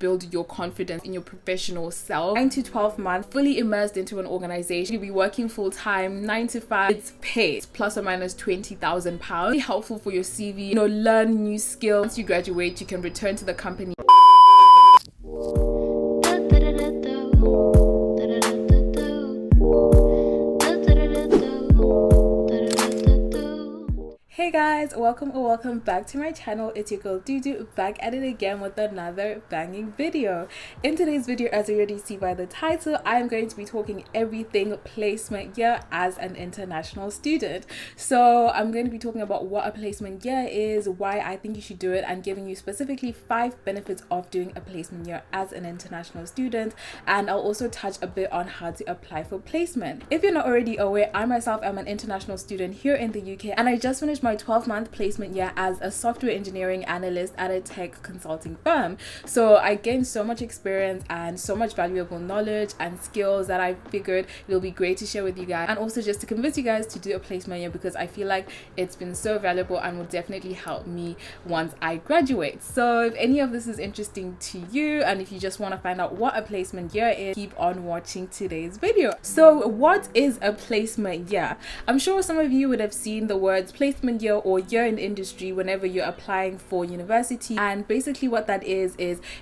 build your confidence in your professional self. 9 to 12 months, fully immersed into an organization. You'll be working full time, 9 to 5. It's paid, plus or minus £20,000. Really helpful for your CV. Learn new skills. Once you graduate, you can return to the company. Hey guys, welcome back to my channel. It's your girl Dudu, back at it again with another banging video. In today's video, as you already see by the title, I am going to be talking everything placement year as an international student. So I'm going to be talking about what a placement year is, why I think you should do it, and giving you specifically 5 benefits of doing a placement year as an international student. And I'll also touch a bit on how to apply for placement. If you're not already aware, I myself am an international student here in the UK, and I just finished my 12-month placement year as a software engineering analyst at a tech consulting firm. So I gained so much experience and so much valuable knowledge and skills that I figured it'll be great to share with you guys, and also just to convince you guys to do a placement year, because I feel like it's been so valuable and will definitely help me once I graduate. So if any of this is interesting to you, and if you just want to find out what a placement year is, keep on watching today's video. So what is a placement year? I'm sure some of you would have seen the words placement year or year in industry whenever you're applying for university, and basically what that is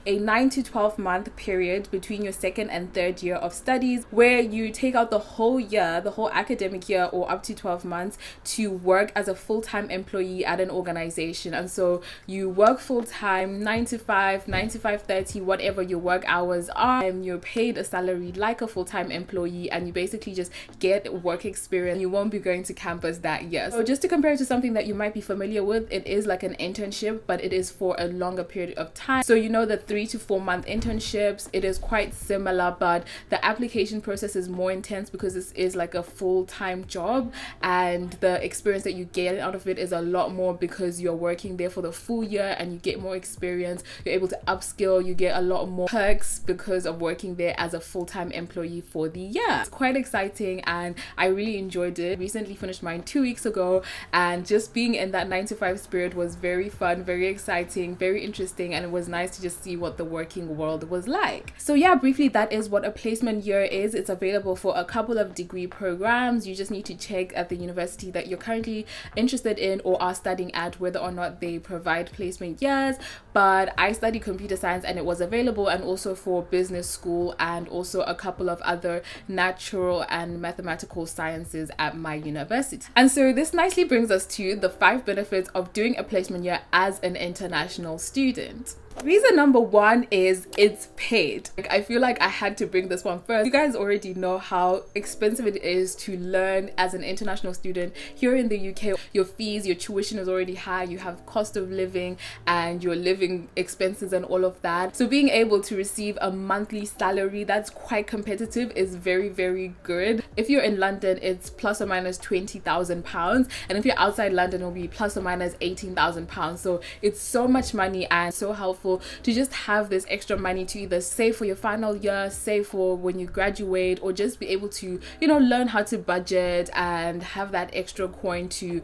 a 9 to 12 month period between your second and third year of studies, where you take out the whole year, the whole academic year, or up to 12 months to work as a full-time employee at an organization. And so you work full-time, 9 to 5, 9 to 5:30, whatever your work hours are, and you're paid a salary like a full-time employee, and you basically just get work experience. You won't be going to campus that year. So just to compare it to something that you might be familiar with, it is like an internship, but it is for a longer period of time. So the 3 to 4 month internships, it is quite similar, but the application process is more intense because this is like a full-time job, and the experience that you get out of it is a lot more because you're working there for the full year and you get more experience. You're able to upskill, you get a lot more perks because of working there as a full-time employee for the year. It's quite exciting and I really enjoyed it. Recently finished mine 2 weeks ago, and just being in that 9 to 5 spirit was very fun, very exciting, very interesting, and it was nice to just see what the working world was like. So yeah, briefly, that is what a placement year is. It's available for a couple of degree programs. You just need to check at the university that you're currently interested in or are studying at whether or not they provide placement years. But I study computer science and it was available, and also for business school, and also a couple of other natural and mathematical sciences at my university. And so this nicely brings us to the 5 benefits of doing a placement year as an international student. Reason number 1 is it's paid. I feel like I had to bring this one first. You guys already know how expensive it is to learn as an international student here in the UK. Your fees, your tuition is already high. You have cost of living and your living expenses and all of that. So being able to receive a monthly salary that's quite competitive is very, very good. If you're in London, it's plus or minus £20,000, and if you're outside London, it'll be plus or minus £18,000. So it's so much money and so helpful to just have this extra money to either save for your final year, save for when you graduate, or just be able to learn how to budget and have that extra coin to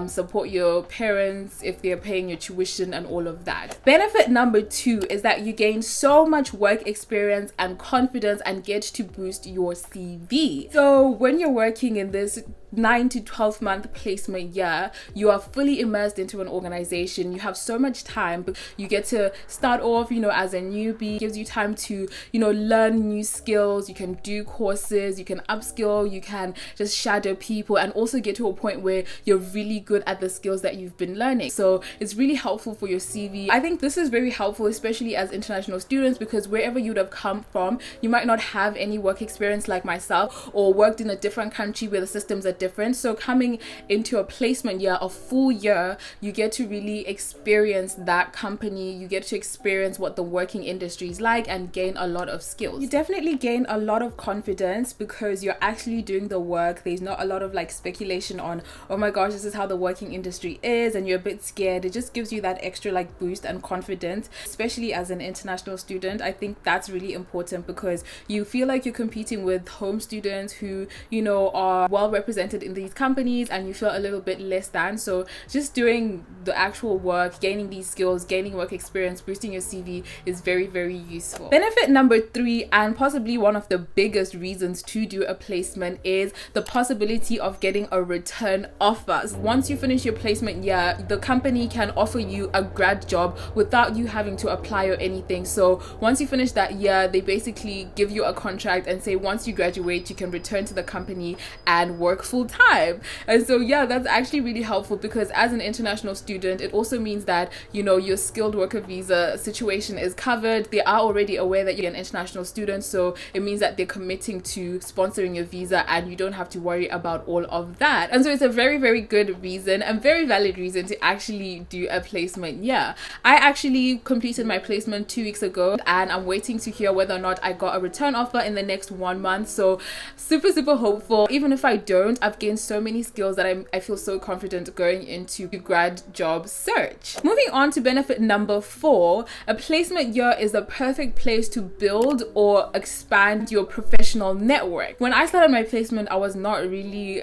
support your parents if they're paying your tuition and all of that. Benefit number 2 is that you gain so much work experience and confidence and get to boost your CV. So when you're working in this 9 to 12 month placement year, you are fully immersed into an organization. You have so much time. You get to start off as a newbie. It gives you time to learn new skills. You can do courses, you can upskill, you can just shadow people, and also get to a point where you're really good at the skills that you've been learning. So it's really helpful for your CV. I think this is very helpful, especially as international students, because wherever you would have come from, you might not have any work experience like myself, or worked in a different country where the systems are different. So coming into a placement year, a full year, you get to really experience that company, you get to experience what the working industry is like, and gain a lot of skills. You definitely gain a lot of confidence because you're actually doing the work. There's not a lot of speculation on, oh my gosh, this is how the working industry is, and you're a bit scared. It just gives you that extra boost and confidence, especially as an international student. I think that's really important because you feel like you're competing with home students who are well represented represented in these companies and you feel a little bit less than. So just doing the actual work, gaining these skills, gaining work experience, boosting your CV is very, very useful. Benefit number 3, and possibly one of the biggest reasons to do a placement, is the possibility of getting a return offer. Once you finish your placement year, the company can offer you a grad job without you having to apply or anything. So once you finish that year, they basically give you a contract and say once you graduate, you can return to the company and work full time. And so yeah, that's actually really helpful, because as an international student, it also means that, you know, your skilled worker visa situation is covered. They are already aware that you're an international student, so it means that they're committing to sponsoring your visa and you don't have to worry about all of that. And so it's a very, very good reason and very valid reason to actually do a placement. Yeah, I actually completed my placement 2 weeks ago and I'm waiting to hear whether or not I got a return offer in the next 1 month. So super, super hopeful. Even if I don't, I've gained so many skills that I feel so confident going into grad job search. Moving on to benefit number 4, a placement year is the perfect place to build or expand your professional network. When I started my placement, I was not really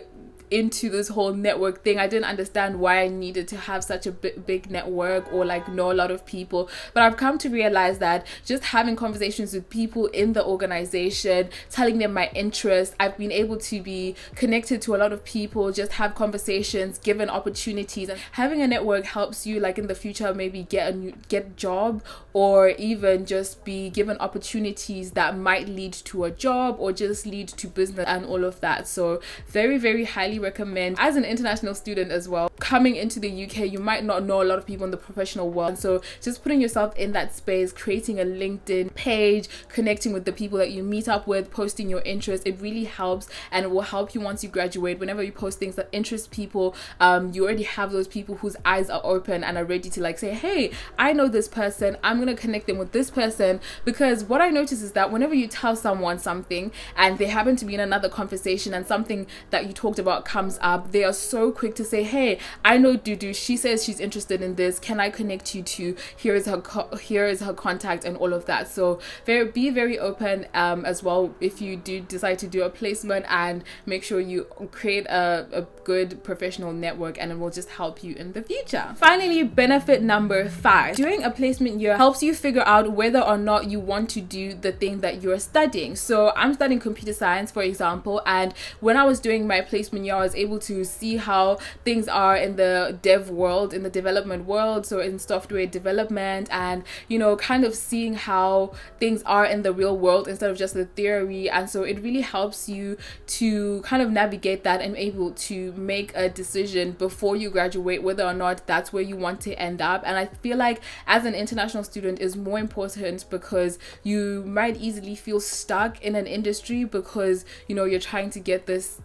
into this whole network thing. I didn't understand why I needed to have such a big network or like know a lot of people, but I've come to realize that just having conversations with people in the organization, telling them my interests, I've been able to be connected to a lot of people, just have conversations, given opportunities. And having a network helps you, like in the future, maybe get a job, or even just be given opportunities that might lead to a job or just lead to business and all of that. So very, very highly recommend. As an international student as well, coming into the UK, you might not know a lot of people in the professional world, so just putting yourself in that space, creating a LinkedIn page, connecting with the people that you meet up with, posting your interests, it really helps, and it will help you once you graduate. Whenever you post things that interest people, you already have those people whose eyes are open and are ready to like say, hey, I know this person, I'm gonna connect them with this person. Because what I notice is that whenever you tell someone something and they happen to be in another conversation and something that you talked about comes up, they are so quick to say, hey, I know Dudu, she says she's interested in this, can I connect you to, here is her contact and all of that. So be very open as well if you do decide to do a placement, and make sure you create a good professional network, and it will just help you in the future. Finally, benefit number 5, doing a placement year helps you figure out whether or not you want to do the thing that you're studying. So I'm studying computer science, for example, and when I was doing my placement year, I was able to see how things are in the dev world, in the development world, so in software development, and you know, kind of seeing how things are in the real world instead of just the theory. And so it really helps you to kind of navigate that and able to make a decision before you graduate whether or not that's where you want to end up. And I feel like as an international student is more important, because you might easily feel stuck in an industry because, you know, you're trying to get this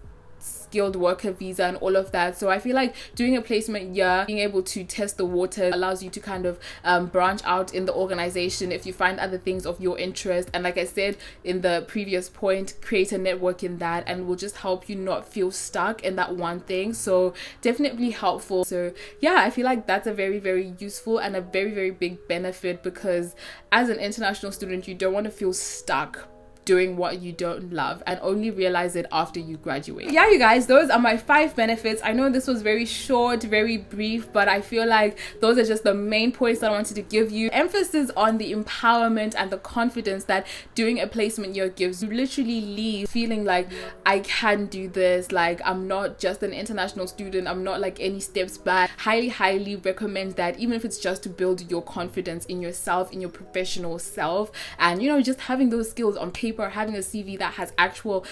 skilled worker visa and all of that. So I feel like doing a placement year, being able to test the water, allows you to kind of branch out in the organization if you find other things of your interest. And like I said in the previous point, create a network in that, and will just help you not feel stuck in that one thing. So definitely helpful. So yeah, I feel like that's a very, very useful and a very, very big benefit, because as an international student, you don't want to feel stuck doing what you don't love and only realize it after you graduate. Yeah, you guys, those are my 5 benefits. I know this was very short, very brief, but I feel like those are just the main points that I wanted to give you. Emphasis on the empowerment and the confidence that doing a placement year gives. You literally leave feeling like, I can do this, like I'm not just an international student, I'm not like any steps back. Highly recommend that, even if it's just to build your confidence in yourself, in your professional self, and you know, just having those skills on paper, having a CV that has actual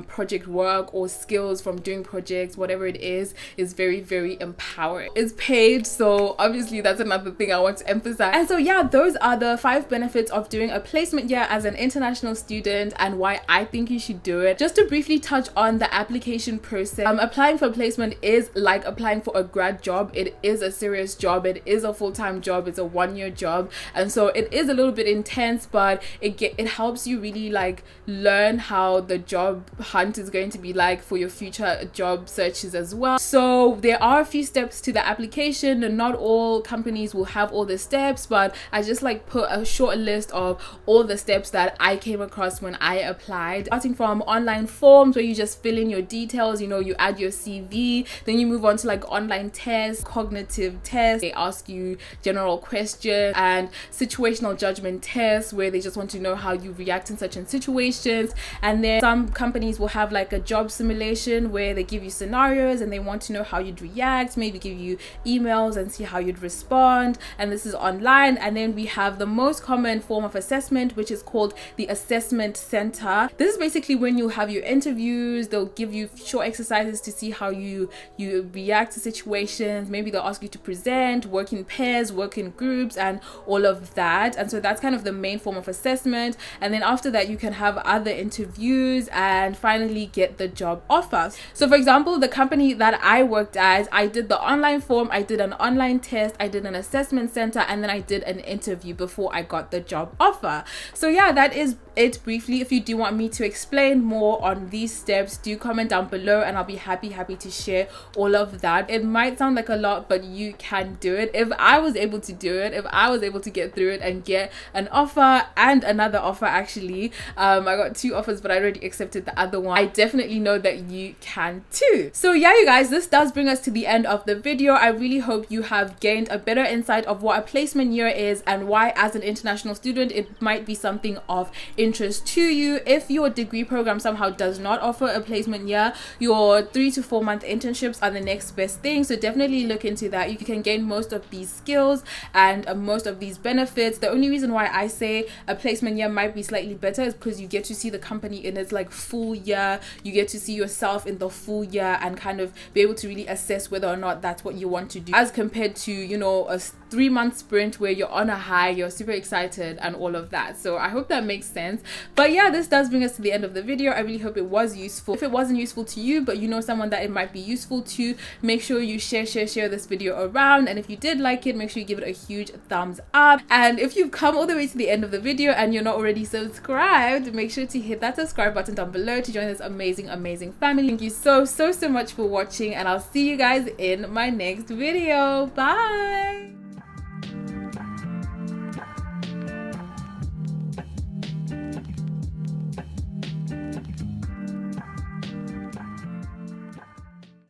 project work or skills from doing projects, whatever it is very, very empowering. It's paid, so obviously that's another thing I want to emphasize. And so yeah, those are the 5 benefits of doing a placement year as an international student and why I think you should do it. Just to briefly touch on the application process, applying for placement is like applying for a grad job. It is a serious job, it is a full-time job, it's a 1-year job, and so it is a little bit intense, but it helps you really like like learn how the job hunt is going to be like for your future job searches as well. So there are a few steps to the application, and not all companies will have all the steps, but I just like put a short list of all the steps that I came across when I applied, starting from online forms where you just fill in your details, you know, you add your CV, then you move on to like online tests, cognitive tests, they ask you general questions, and situational judgment tests where they just want to know how you react in certain situations. And then some companies will have like a job simulation where they give you scenarios and they want to know how you'd react, maybe give you emails and see how you'd respond, and this is online. And then we have the most common form of assessment, which is called the assessment center. This is basically when you have your interviews, they'll give you short exercises to see how you react to situations. Maybe they'll ask you to present, work in pairs, work in groups, and all of that. And so that's kind of the main form of assessment. And then after that, you can have other interviews and finally get the job offer. So for example, the company that I worked at, I did the online form, I did an online test, I did an assessment center, and then I did an interview before I got the job offer. So yeah, that is it briefly. If you do want me to explain more on these steps, do comment down below and I'll be happy to share all of that. It might sound like a lot, but you can do it. If I was able to do it, if I was able to get through it and get an offer and another offer, actually I got 2 offers, but I already accepted the other one, I definitely know that you can too. So yeah, you guys, this does bring us to the end of the video. I really hope you have gained a better insight of what a placement year is and why as an international student it might be something of interest to you. If your degree program somehow does not offer a placement year, your 3 to 4 month internships are the next best thing, so definitely look into that. You can gain most of these skills and most of these benefits. The only reason why I say a placement year might be slightly better is because you get to see the company in its like full year, you get to see yourself in the full year and kind of be able to really assess whether or not that's what you want to do, as compared to, you know, a 3-month sprint where you're on a high, you're super excited and all of that. So I hope that makes sense. But yeah, this does bring us to the end of the video. I really hope it was useful. If it wasn't useful to you, but you know someone that it might be useful to, make sure you share this video around. And if you did like it, make sure you give it a huge thumbs up. And if you've come all the way to the end of the video and you're not already subscribed, make sure to hit that subscribe button down below to join this amazing family. Thank you so much for watching, and I'll see you guys in my next video. Bye.